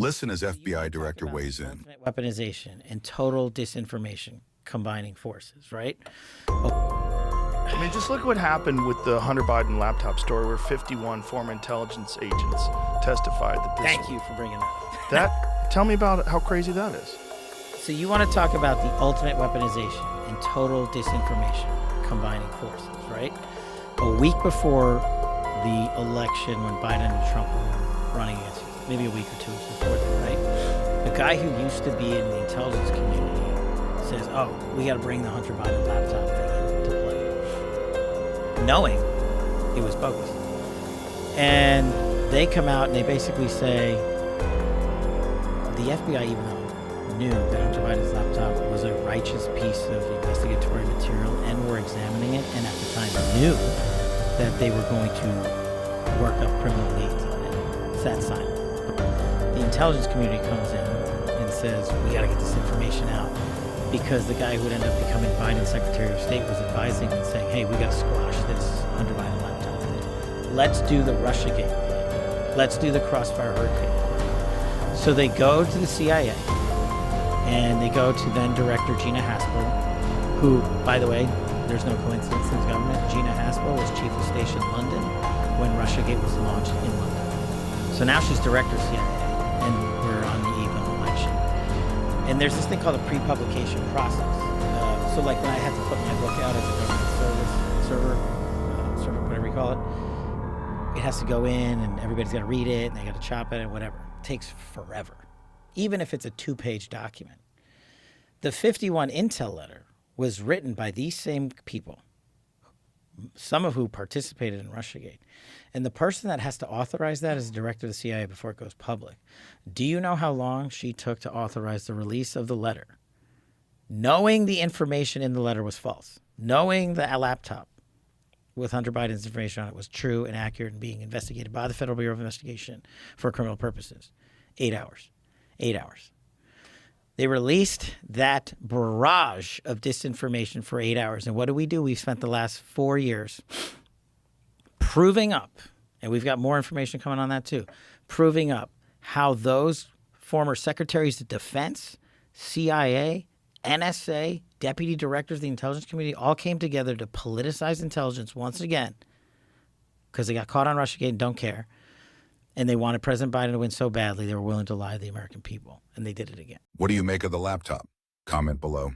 Listen as FBI Director weighs in. Weaponization and total disinformation combining forces, right? I mean, just look what happened with the Hunter Biden laptop story where 51 former intelligence agents testified that this... Thank you for bringing that up. Tell me about how crazy that is. So you want to talk about the ultimate weaponization and total disinformation combining forces, right? A week before the election when Biden and Trump were running against you, maybe a week or two before that, right? A guy who used to be in the intelligence community says, oh, we got to bring the Hunter Biden laptop thing into play, knowing it was bogus. And they come out and they basically say, the FBI, even though knew that Hunter Biden's laptop was a righteous piece of investigatory material and were examining it, and at the time knew that they were going to work up criminal leads on it, sat silent. The intelligence community comes in and says, we got to get this information out, because the guy who would end up becoming Biden's Secretary of State was advising and saying, hey, we got to squash this Hunter Biden laptop thing. Let's do the Russiagate thing. Let's do the Crossfire Hurricane. So they go to the CIA, and they go to then Director Gina Haspel, who, by the way, there's no coincidence in the government. Gina Haspel was Chief of Station in London when Russiagate was launched in London. So now she's Director of CIA, and we're on the eve of an election. And there's this thing called a pre-publication process. So like when I had to put my book out as a government server, whatever you call it, it has to go in, and everybody's got to read it, and they got to chop it, and whatever. It takes forever, even if it's a 2-page document. The 51 intel letter was written by these same people, some of who participated in Russiagate. And the person that has to authorize that is the director of the CIA before it goes public. Do you know how long she took to authorize the release of the letter? Knowing the information in the letter was false, knowing the laptop with Hunter Biden's information on it was true and accurate and being investigated by the Federal Bureau of Investigation for criminal purposes. 8 hours. 8 hours. They released that barrage of disinformation for 8 hours. And what do? We've spent the last 4 years proving up, and we've got more information coming on that too, proving up how those former secretaries of defense, CIA, NSA, deputy directors of the intelligence community all came together to politicize intelligence once again because they got caught on Russiagate and don't care. And they wanted President Biden to win so badly, they were willing to lie to the American people. And they did it again. What do you make of the laptop? Comment below.